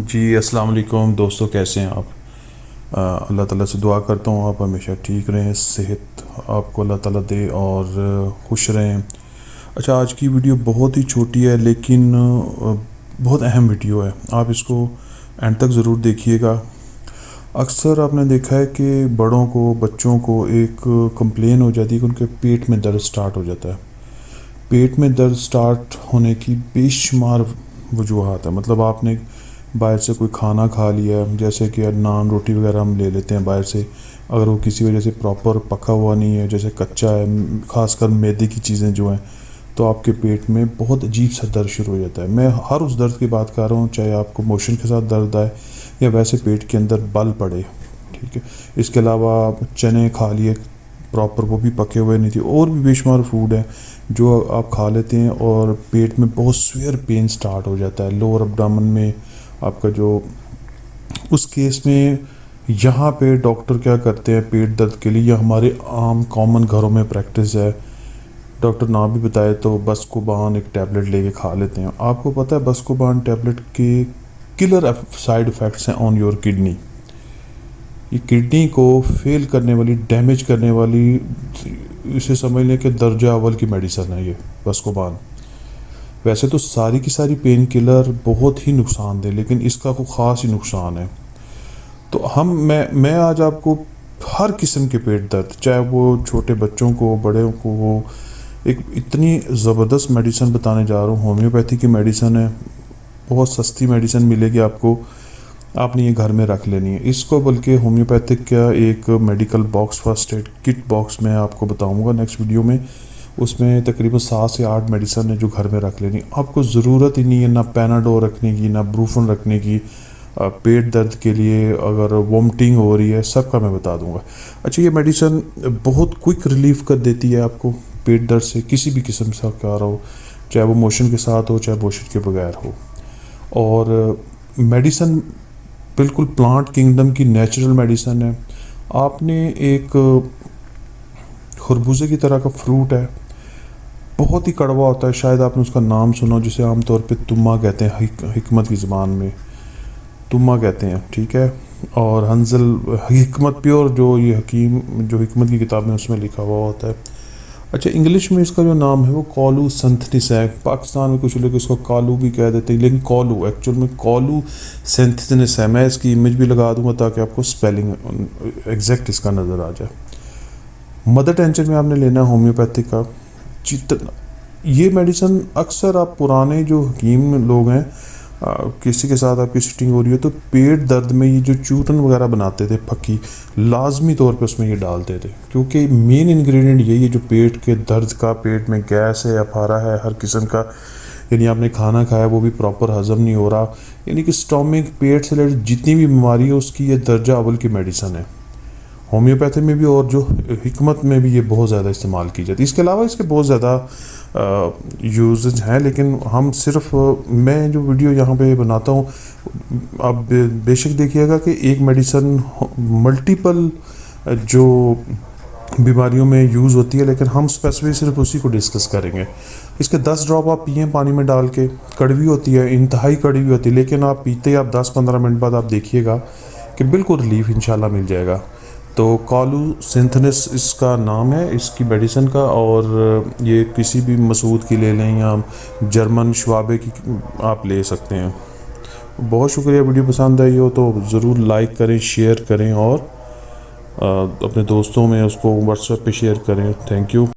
जी अस्सलाम वालेकुम दोस्तों, कैसे हैं आप? अल्लाह ताला से दुआ करता हूँ आप हमेशा ठीक रहें, सेहत आपको अल्लाह ताला दे और खुश रहें। अच्छा, आज की वीडियो बहुत ही छोटी है लेकिन बहुत अहम वीडियो है। आप इसको एंड तक ज़रूर देखिएगा। अक्सर आपने देखा है कि बड़ों को, बच्चों को एक कंप्लेन हो जाती है कि उनके पेट में दर्द स्टार्ट हो जाता है। पेट में दर्द स्टार्ट होने की बेशुमार वजूहात है। मतलब आपने बाहर से कोई खाना खा लिया, जैसे कि नान रोटी वगैरह हम ले लेते हैं बाहर से, अगर वो किसी वजह से प्रॉपर पका हुआ नहीं है, जैसे कच्चा है, ख़ासकर मैदे की चीज़ें जो हैं, तो आपके पेट में बहुत अजीब सा दर्द शुरू हो जाता है। मैं हर उस दर्द की बात कर रहा हूँ, चाहे आपको मोशन के साथ दर्द आए या वैसे पेट के अंदर बल पड़े, ठीक है। इसके अलावा आप चने खा लिए प्रॉपर, वो भी पके हुए नहीं थे, और भी बेशुमार फूड है जो आप खा लेते हैं और पेट में बहुत सीवियर पेन स्टार्ट हो जाता है, लोअर एब्डोमेन में आपका जो। उस केस में यहाँ पे डॉक्टर क्या करते हैं पेट दर्द के लिए, या हमारे आम कॉमन घरों में प्रैक्टिस है, डॉक्टर ना भी बताए तो बस्कोबान एक टैबलेट लेके खा लेते हैं। आपको पता है बस्कोबान टैबलेट के किलर साइड इफ़ेक्ट्स हैं ऑन योर किडनी। ये किडनी को फेल करने वाली, डैमेज करने वाली, इसे समझ लें कि दर्जा अव्वल की मेडिसिन है ये बस्कोबान। वैसे तो सारी की सारी पेन किलर बहुत ही नुकसानदेह, लेकिन इसका कोई ख़ास ही नुकसान है। तो मैं आज आपको हर किस्म के पेट दर्द, चाहे वो छोटे बच्चों को, बड़े को, वो एक इतनी ज़बरदस्त मेडिसिन बताने जा रहा हूँ। होम्योपैथी की मेडिसिन है, बहुत सस्ती मेडिसिन मिलेगी आपको, आपने ये घर में रख लेनी है इसको। बल्कि होम्योपैथिक का एक medical box, first aid kit box मैं आपको बताऊंगा नेक्स्ट वीडियो में। उसमें तकरीबन 7 से 8 मेडिसिन है जो घर में रख लेनी। आपको ज़रूरत ही नहीं है ना पैनाडोल रखने की, ना ब्रूफन रखने की। पेट दर्द के लिए अगर वॉमिटिंग हो रही है, सबका मैं बता दूंगा। अच्छा, ये मेडिसिन बहुत क्विक रिलीफ कर देती है आपको पेट दर्द से, किसी भी किस्म से आ रहा हो, चाहे वो मोशन के साथ हो, चाहे मोशन के बगैर हो। और मेडिसिन बिल्कुल प्लांट किंगडम की नेचुरल मेडिसिन है। आपने एक खरबूजे की तरह का फ्रूट है, बहुत ही कड़वा होता है, शायद आपने उसका नाम सुना, जिसे आमतौर पे तुम्मा कहते हैं, हिकमत की ज़बान में तुम्मा कहते हैं, ठीक है। और हंजल हिकमत प्योर, जो ये हकीम जो हिकमत की किताब में उसमें लिखा हुआ होता है। अच्छा, इंग्लिश में इसका जो नाम है वो कॉलू सेंथनिस है। पाकिस्तान में कुछ लोग इसको कालू भी कह देते हैं, लेकिन कॉलू एक्चुअल में कॉलू सेंथनिस है। मैं इसकी इमेज भी लगा दूंगा ताकि आपको स्पेलिंग एग्जैक्ट इसका नज़र आ जाए। मदर टेंशन में आपने लेना है होम्योपैथिक का। जितना ये मेडिसिन अक्सर आप पुराने जो हकीम लोग हैं, किसी के साथ आपकी सिटिंग हो रही है तो पेट दर्द में ये जो चूरन वगैरह बनाते थे फक्की, लाजमी तौर पे उसमें ये डालते थे, क्योंकि मेन इंग्रेडिएंट यही है जो पेट के दर्द का, पेट में गैस है, अफारा है हर किस्म का, यानी आपने खाना खाया वो भी प्रॉपर हजम नहीं हो रहा, यानी कि स्टोमिक, पेट से रिलेटेड जितनी भी बीमारी है उसकी ये दर्जा अव्वल की मेडिसिन है। होम्योपैथी में भी और जो हिकमत में भी ये बहुत ज़्यादा इस्तेमाल की जाती है। इसके अलावा इसके बहुत ज़्यादा यूजेज हैं, लेकिन हम सिर्फ, मैं जो वीडियो यहाँ पे बनाता हूँ, आप बेशक देखिएगा कि एक मेडिसिन मल्टीपल जो बीमारियों में यूज़ होती है, लेकिन हम स्पेसिफिक सिर्फ उसी को डिस्कस करेंगे। इसके 10 ड्रॉप आप पिए पानी में डाल के, कड़वी होती है, इंतहाई कड़वी होती है, लेकिन आप पीते ही आप 10-15 मिनट बाद आप देखिएगा कि बिल्कुल रिलीफ इंशाल्लाह मिल जाएगा। तो कॉलू सिंथनिस इसका नाम है इसकी मेडिसिन का, और ये किसी भी मसूद की ले लें या जर्मन शवाबे की आप ले सकते हैं। बहुत शुक्रिया, वीडियो पसंद आई हो तो ज़रूर लाइक करें, शेयर करें, और अपने दोस्तों में उसको व्हाट्सएप पे शेयर करें। Thank you.